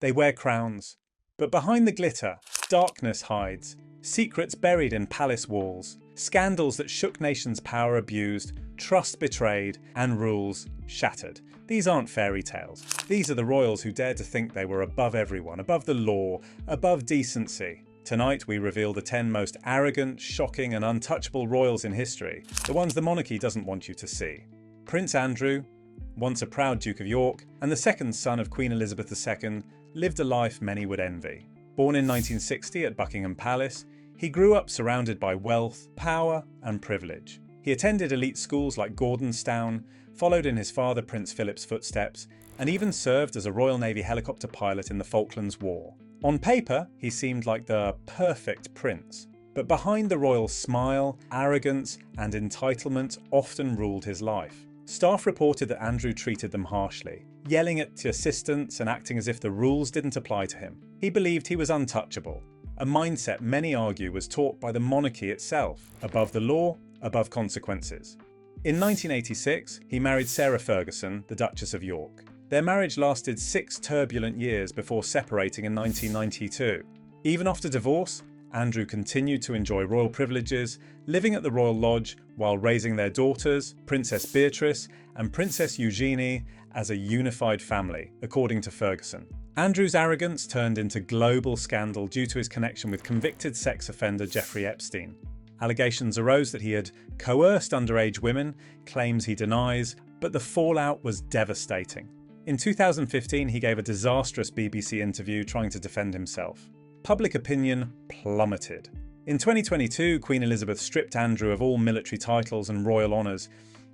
They wear crowns. But behind the glitter, darkness hides. Secrets buried in palace walls. Scandals that shook nations' power abused, trust betrayed, and rules shattered. These aren't fairy tales. These are the royals who dared to think they were above everyone, above the law, above decency. Tonight we reveal the 10 most arrogant, shocking, and untouchable royals in history, the ones the monarchy doesn't want you to see. Prince Andrew, once a proud Duke of York, and the second son of Queen Elizabeth II, lived a life many would envy. Born in 1960 at Buckingham Palace, he grew up surrounded by wealth, power, and privilege. He attended elite schools like Gordonstown, followed in his father Prince Philip's footsteps, and even served as a Royal Navy helicopter pilot in the Falklands War. On paper, he seemed like the perfect prince. But behind the royal smile, arrogance, and entitlement often ruled his life. Staff reported that Andrew treated them harshly, yelling at assistants and acting as if the rules didn't apply to him. He believed he was untouchable, a mindset many argue was taught by the monarchy itself, above the law, above consequences. In 1986, he married Sarah Ferguson, the Duchess of York. Their marriage lasted 6 turbulent years before separating in 1992. Even after divorce, Andrew continued to enjoy royal privileges, living at the Royal Lodge while raising their daughters, Princess Beatrice and Princess Eugenie, as a unified family, according to Ferguson. Andrew's arrogance turned into global scandal due to his connection with convicted sex offender Jeffrey Epstein. Allegations arose that he had coerced underage women, claims he denies, but the fallout was devastating. In 2015, he gave a disastrous BBC interview trying to defend himself. Public opinion plummeted. In 2022, Queen Elizabeth stripped Andrew of all military titles and royal honours,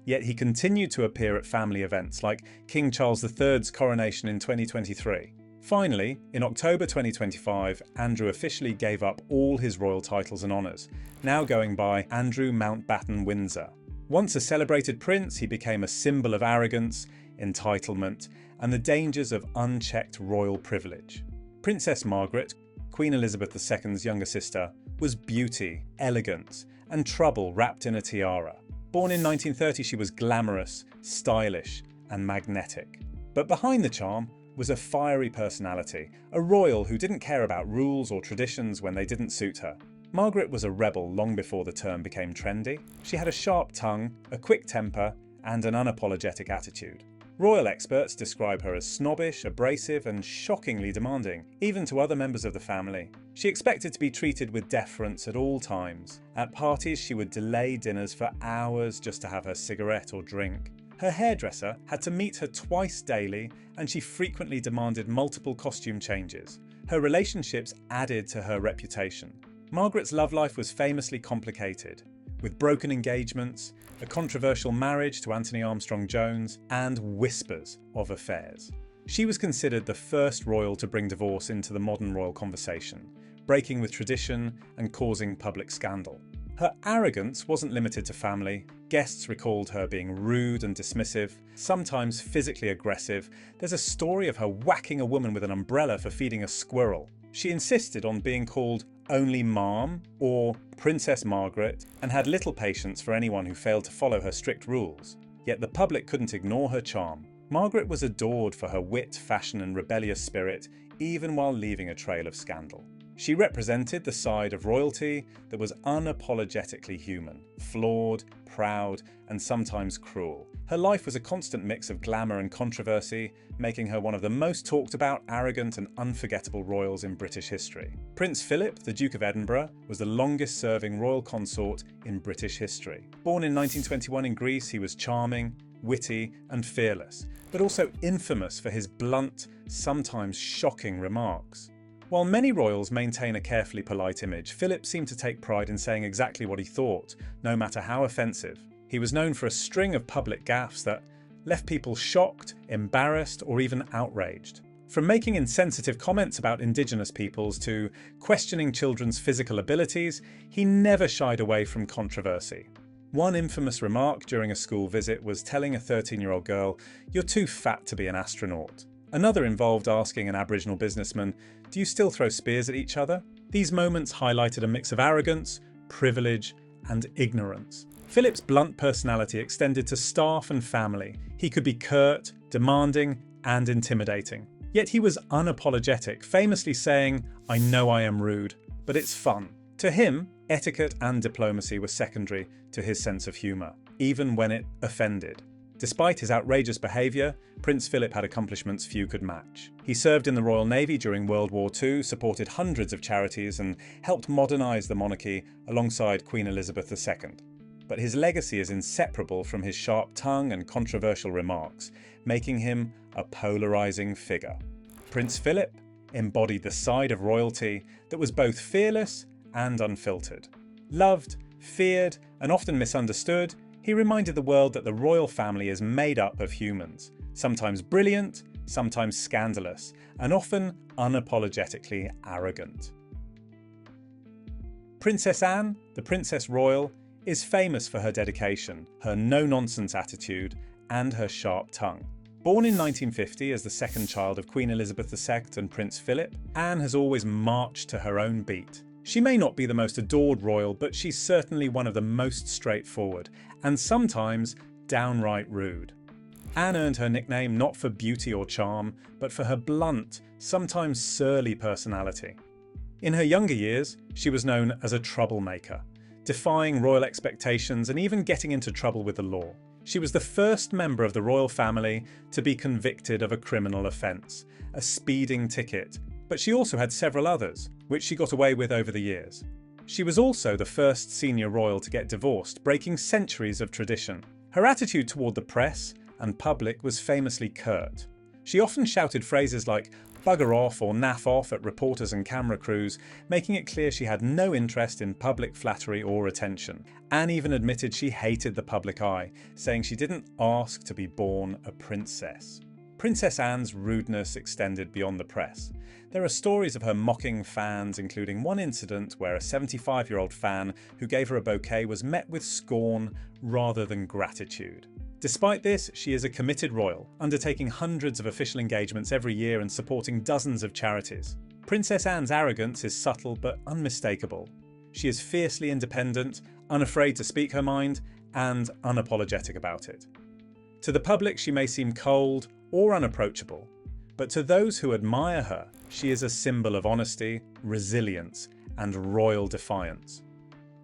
yet he continued to appear at family events like King Charles III's coronation in 2023. Finally, in October 2025, Andrew officially gave up all his royal titles and honours, now going by Andrew Mountbatten Windsor. Once a celebrated prince, he became a symbol of arrogance, entitlement, and the dangers of unchecked royal privilege. Princess Margaret, Queen Elizabeth II's younger sister, was beauty, elegance, and trouble wrapped in a tiara. Born in 1930, she was glamorous, stylish, and magnetic. But behind the charm was a fiery personality, a royal who didn't care about rules or traditions when they didn't suit her. Margaret was a rebel long before the term became trendy. She had a sharp tongue, a quick temper, and an unapologetic attitude. Royal experts describe her as snobbish, abrasive, and shockingly demanding, even to other members of the family. She expected to be treated with deference at all times. At parties, she would delay dinners for hours just to have her cigarette or drink. Her hairdresser had to meet her twice daily, and she frequently demanded multiple costume changes. Her relationships added to her reputation. Margaret's love life was famously complicated, with broken engagements, a controversial marriage to Anthony Armstrong Jones, and whispers of affairs. She was considered the first royal to bring divorce into the modern royal conversation, breaking with tradition and causing public scandal. Her arrogance wasn't limited to family. Guests recalled her being rude and dismissive, sometimes physically aggressive. There's a story of her whacking a woman with an umbrella for feeding a squirrel. She insisted on being called only Ma'am or Princess Margaret and had little patience for anyone who failed to follow her strict rules. Yet the public couldn't ignore her charm. Margaret was adored for her wit, fashion and rebellious spirit, even while leaving a trail of scandal. She represented the side of royalty that was unapologetically human, flawed, proud, and sometimes cruel. Her life was a constant mix of glamour and controversy, making her one of the most talked about, arrogant, and unforgettable royals in British history. Prince Philip, the Duke of Edinburgh, was the longest-serving royal consort in British history. Born in 1921 in Greece, he was charming, witty, and fearless, but also infamous for his blunt, sometimes shocking remarks. While many royals maintain a carefully polite image, Philip seemed to take pride in saying exactly what he thought, no matter how offensive. He was known for a string of public gaffes that left people shocked, embarrassed, or even outraged. From making insensitive comments about indigenous peoples to questioning children's physical abilities, he never shied away from controversy. One infamous remark during a school visit was telling a 13-year-old girl, "You're too fat to be an astronaut." Another involved asking an Aboriginal businessman, "Do you still throw spears at each other?" These moments highlighted a mix of arrogance, privilege, and ignorance. Philip's blunt personality extended to staff and family. He could be curt, demanding, and intimidating. Yet he was unapologetic, famously saying, "I know I am rude, but it's fun." To him, etiquette and diplomacy were secondary to his sense of humour, even when it offended. Despite his outrageous behaviour, Prince Philip had accomplishments few could match. He served in the Royal Navy during World War II, supported hundreds of charities and helped modernise the monarchy alongside Queen Elizabeth II. But his legacy is inseparable from his sharp tongue and controversial remarks, making him a polarising figure. Prince Philip embodied the side of royalty that was both fearless and unfiltered. Loved, feared, and often misunderstood, he reminded the world that the royal family is made up of humans, sometimes brilliant, sometimes scandalous, and often unapologetically arrogant. Princess Anne, the Princess Royal, is famous for her dedication, her no-nonsense attitude, and her sharp tongue. Born in 1950 as the second child of Queen Elizabeth II and Prince Philip, Anne has always marched to her own beat. She may not be the most adored royal, but she's certainly one of the most straightforward, and sometimes downright rude. Anne earned her nickname not for beauty or charm, but for her blunt, sometimes surly personality. In her younger years, she was known as a troublemaker, defying royal expectations and even getting into trouble with the law. She was the first member of the royal family to be convicted of a criminal offence, a speeding ticket, but she also had several others, which she got away with over the years. She was also the first senior royal to get divorced, breaking centuries of tradition. Her attitude toward the press and public was famously curt. She often shouted phrases like "bugger off" or "naff off" at reporters and camera crews, making it clear she had no interest in public flattery or attention. Anne even admitted she hated the public eye, saying she didn't ask to be born a princess. Princess Anne's rudeness extended beyond the press. There are stories of her mocking fans, including one incident where a 75-year-old fan who gave her a bouquet was met with scorn rather than gratitude. Despite this, she is a committed royal, undertaking hundreds of official engagements every year and supporting dozens of charities. Princess Anne's arrogance is subtle but unmistakable. She is fiercely independent, unafraid to speak her mind, and unapologetic about it. To the public, she may seem cold or unapproachable, but to those who admire her, she is a symbol of honesty, resilience, and royal defiance.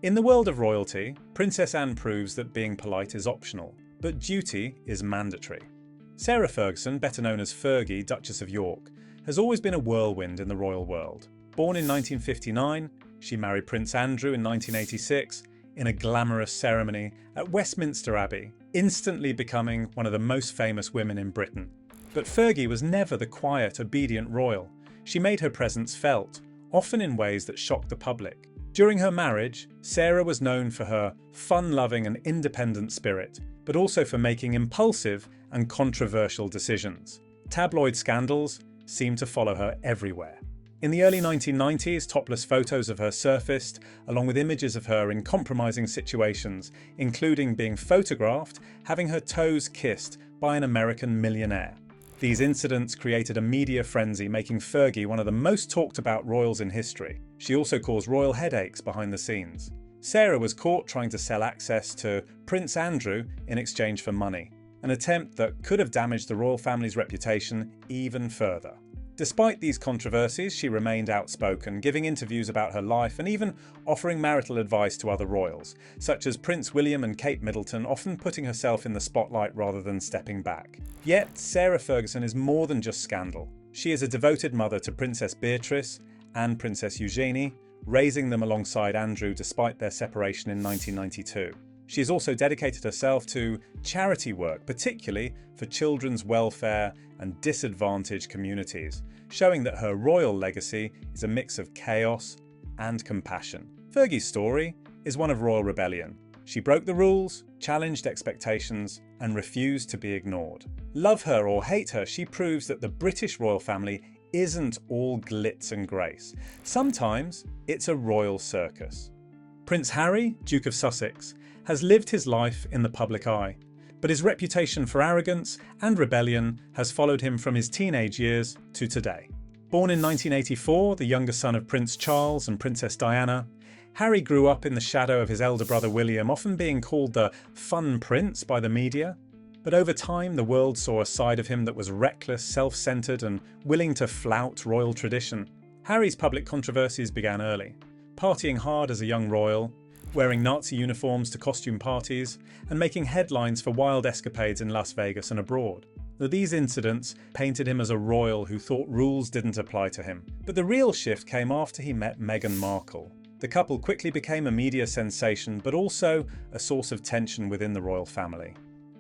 In the world of royalty, Princess Anne proves that being polite is optional, but duty is mandatory. Sarah Ferguson, better known as Fergie, Duchess of York, has always been a whirlwind in the royal world. Born in 1959, she married Prince Andrew in 1986 in a glamorous ceremony at Westminster Abbey, instantly becoming one of the most famous women in Britain. But Fergie was never the quiet, obedient royal. She made her presence felt, often in ways that shocked the public. During her marriage, Sarah was known for her fun-loving and independent spirit, but also for making impulsive and controversial decisions. Tabloid scandals seemed to follow her everywhere. In the early 1990s, topless photos of her surfaced, along with images of her in compromising situations, including being photographed having her toes kissed by an American millionaire. These incidents created a media frenzy, making Fergie one of the most talked about royals in history. She also caused royal headaches behind the scenes. Sarah was caught trying to sell access to Prince Andrew in exchange for money, an attempt that could have damaged the royal family's reputation even further. Despite these controversies, she remained outspoken, giving interviews about her life and even offering marital advice to other royals, such as Prince William and Kate Middleton, often putting herself in the spotlight rather than stepping back. Yet, Sarah Ferguson is more than just scandal. She is a devoted mother to Princess Beatrice and Princess Eugenie, raising them alongside Andrew despite their separation in 1992. She has also dedicated herself to charity work, particularly for children's welfare and disadvantaged communities, showing that her royal legacy is a mix of chaos and compassion. Fergie's story is one of royal rebellion. She broke the rules, challenged expectations, and refused to be ignored. Love her or hate her, she proves that the British royal family isn't all glitz and grace. Sometimes it's a royal circus. Prince Harry, Duke of Sussex, has lived his life in the public eye, but his reputation for arrogance and rebellion has followed him from his teenage years to today. Born in 1984, the younger son of Prince Charles and Princess Diana, Harry grew up in the shadow of his elder brother William, often being called the fun prince by the media. But over time, the world saw a side of him that was reckless, self-centered, and willing to flout royal tradition. Harry's public controversies began early, partying hard as a young royal, wearing Nazi uniforms to costume parties, and making headlines for wild escapades in Las Vegas and abroad. Now, these incidents painted him as a royal who thought rules didn't apply to him. But the real shift came after he met Meghan Markle. The couple quickly became a media sensation, but also a source of tension within the royal family.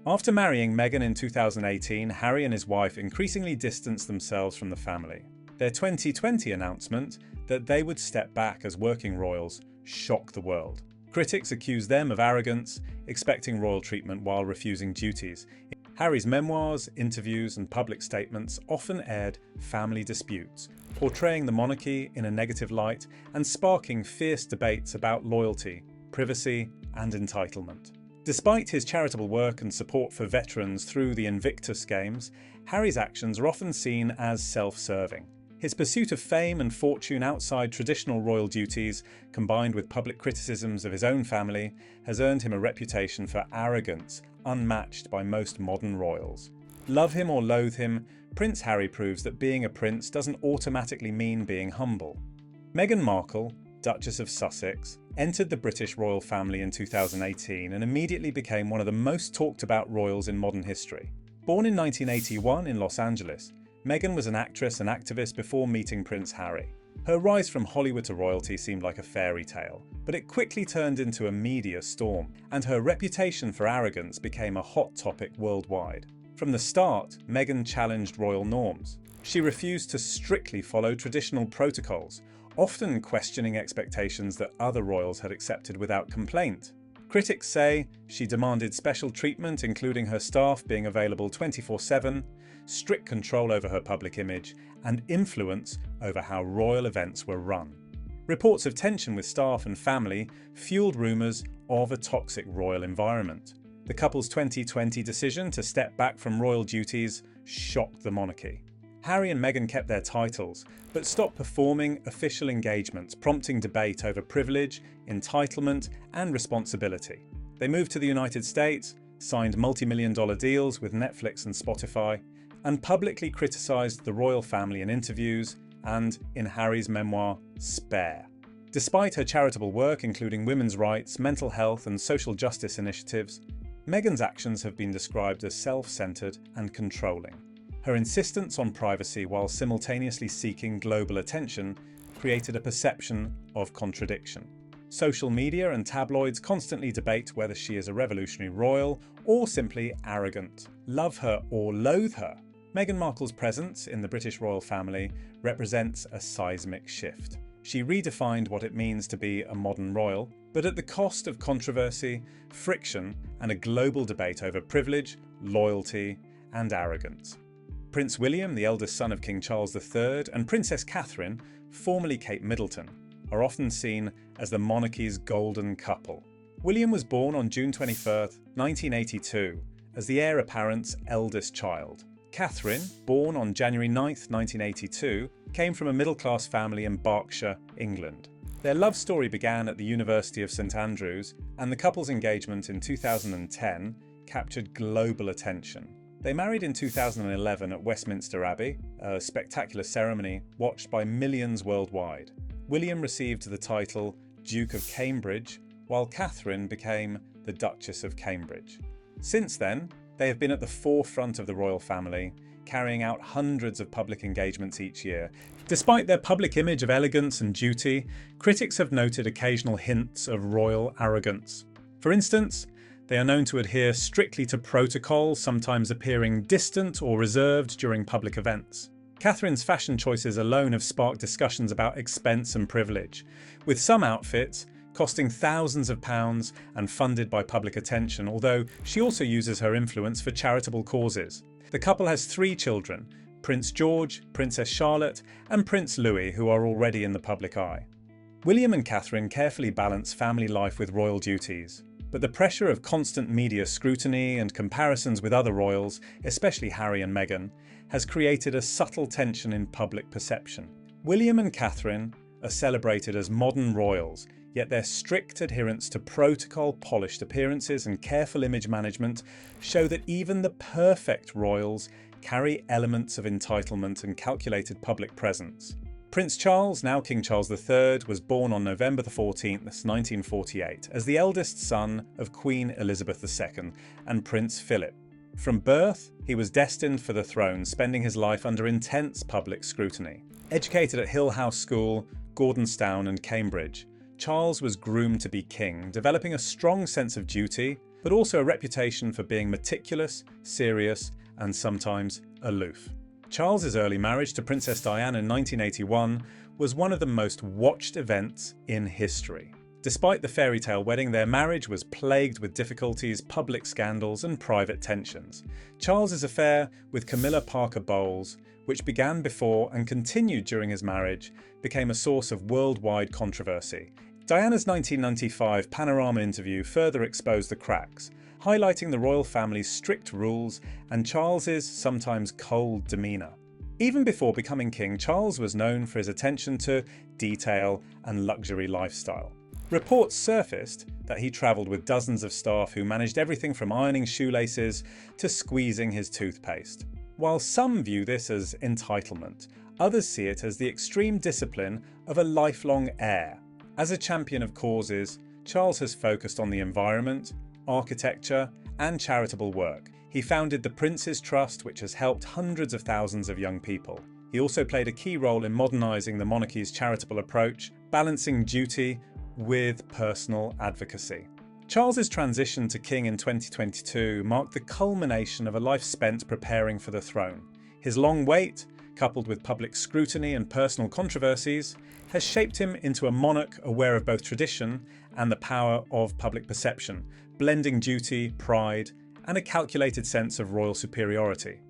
After marrying Meghan in 2018, Harry and his wife increasingly distanced themselves from the family. Their 2020 announcement that they would step back as working royals shocked the world. Critics accused them of arrogance, expecting royal treatment while refusing duties. Harry's memoirs, interviews, and public statements often aired family disputes, portraying the monarchy in a negative light and sparking fierce debates about loyalty, privacy, and entitlement. Despite his charitable work and support for veterans through the Invictus Games, Harry's actions are often seen as self-serving. His pursuit of fame and fortune outside traditional royal duties, combined with public criticisms of his own family, has earned him a reputation for arrogance unmatched by most modern royals. Love him or loathe him, Prince Harry proves that being a prince doesn't automatically mean being humble. Meghan Markle, Duchess of Sussex, entered the British royal family in 2018 and immediately became one of the most talked about royals in modern history. Born in 1981 in Los Angeles, Meghan was an actress and activist before meeting Prince Harry. Her rise from Hollywood to royalty seemed like a fairy tale, but it quickly turned into a media storm, and her reputation for arrogance became a hot topic worldwide. From the start, Meghan challenged royal norms. She refused to strictly follow traditional protocols, often questioning expectations that other royals had accepted without complaint. Critics say she demanded special treatment, including her staff being available 24/7, strict control over her public image, and influence over how royal events were run. Reports of tension with staff and family fueled rumours of a toxic royal environment. The couple's 2020 decision to step back from royal duties shocked the monarchy. Harry and Meghan kept their titles, but stopped performing official engagements, prompting debate over privilege, entitlement, and responsibility. They moved to the United States, signed multi-million-dollar deals with Netflix and Spotify, and publicly criticised the royal family in interviews and in Harry's memoir, Spare. Despite her charitable work, including women's rights, mental health, and social justice initiatives, Meghan's actions have been described as self-centred and controlling. Her insistence on privacy while simultaneously seeking global attention created a perception of contradiction. Social media and tabloids constantly debate whether she is a revolutionary royal or simply arrogant. Love her or loathe her, Meghan Markle's presence in the British royal family represents a seismic shift. She redefined what it means to be a modern royal, but at the cost of controversy, friction, and a global debate over privilege, loyalty, and arrogance. Prince William, the eldest son of King Charles III, and Princess Catherine, formerly Kate Middleton, are often seen as the monarchy's golden couple. William was born on June 21, 1982, as the heir apparent's eldest child. Catherine, born on January 9, 1982, came from a middle-class family in Berkshire, England. Their love story began at the University of St Andrews, and the couple's engagement in 2010 captured global attention. They married in 2011 at Westminster Abbey, a spectacular ceremony watched by millions worldwide. William received the title Duke of Cambridge, while Catherine became the Duchess of Cambridge. Since then, they have been at the forefront of the royal family, carrying out hundreds of public engagements each year. Despite their public image of elegance and duty, critics have noted occasional hints of royal arrogance. For instance, they are known to adhere strictly to protocol, sometimes appearing distant or reserved during public events. Catherine's fashion choices alone have sparked discussions about expense and privilege, with some outfits costing thousands of pounds and funded by public attention, although she also uses her influence for charitable causes. The couple has 3 children, Prince George, Princess Charlotte, and Prince Louis, who are already in the public eye. William and Catherine carefully balance family life with royal duties, but the pressure of constant media scrutiny and comparisons with other royals, especially Harry and Meghan, has created a subtle tension in public perception. William and Catherine are celebrated as modern royals, yet their strict adherence to protocol, polished appearances and careful image management show that even the perfect royals carry elements of entitlement and calculated public presence. Prince Charles, now King Charles III, was born on November 14, 1948, as the eldest son of Queen Elizabeth II and Prince Philip. From birth, he was destined for the throne, spending his life under intense public scrutiny. Educated at Hill House School, Gordonstoun and Cambridge, Charles was groomed to be king, developing a strong sense of duty, but also a reputation for being meticulous, serious, and sometimes aloof. Charles's early marriage to Princess Diana in 1981 was one of the most watched events in history. Despite the fairy tale wedding, their marriage was plagued with difficulties, public scandals, and private tensions. Charles's affair with Camilla Parker Bowles, which began before and continued during his marriage, became a source of worldwide controversy. Diana's 1995 Panorama interview further exposed the cracks, highlighting the royal family's strict rules and Charles's sometimes cold demeanour. Even before becoming king, Charles was known for his attention to detail and luxury lifestyle. Reports surfaced that he travelled with dozens of staff who managed everything from ironing shoelaces to squeezing his toothpaste. While some view this as entitlement, others see it as the extreme discipline of a lifelong heir. As a champion of causes, Charles has focused on the environment, architecture, and charitable work. He founded the Prince's Trust, which has helped hundreds of thousands of young people. He also played a key role in modernising the monarchy's charitable approach, balancing duty with personal advocacy. Charles's transition to king in 2022 marked the culmination of a life spent preparing for the throne. His long wait, coupled with public scrutiny and personal controversies, has shaped him into a monarch aware of both tradition and the power of public perception, blending duty, pride, and a calculated sense of royal superiority.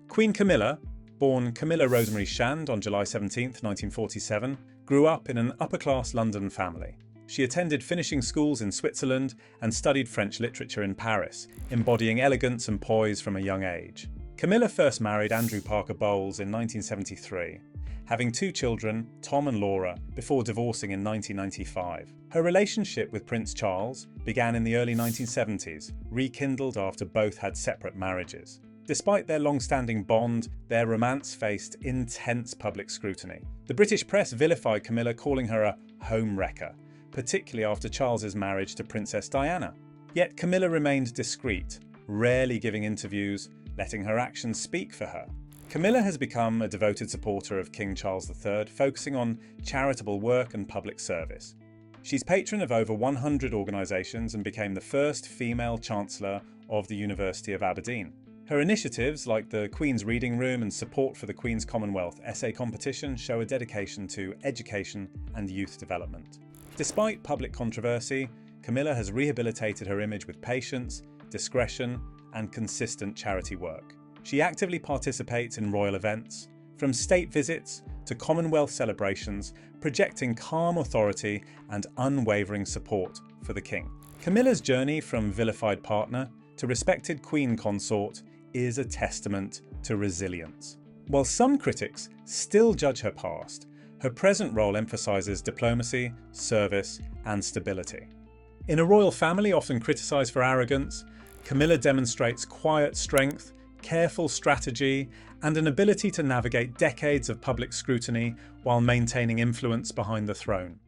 Queen Camilla, born Camilla Rosemary Shand on July 17, 1947, grew up in an upper-class London family. She attended finishing schools in Switzerland and studied French literature in Paris, embodying elegance and poise from a young age. Camilla first married Andrew Parker Bowles in 1973, having two children, Tom and Laura, before divorcing in 1995. Her relationship with Prince Charles began in the early 1970s, rekindled after both had separate marriages. Despite their long-standing bond, their romance faced intense public scrutiny. The British press vilified Camilla, calling her a home wrecker, particularly after Charles's marriage to Princess Diana. Yet Camilla remained discreet, rarely giving interviews, letting her actions speak for her. Camilla has become a devoted supporter of King Charles III, focusing on charitable work and public service. She's patron of over 100 organisations and became the first female Chancellor of the University of Aberdeen. Her initiatives, like the Queen's Reading Room and support for the Queen's Commonwealth essay competition, show a dedication to education and youth development. Despite public controversy, Camilla has rehabilitated her image with patience, discretion, and consistent charity work. She actively participates in royal events, from state visits to Commonwealth celebrations, projecting calm authority and unwavering support for the King. Camilla's journey from vilified partner to respected Queen consort is a testament to resilience. While some critics still judge her past, her present role emphasises diplomacy, service, and stability. In a royal family often criticised for arrogance, Camilla demonstrates quiet strength, careful strategy, and an ability to navigate decades of public scrutiny while maintaining influence behind the throne.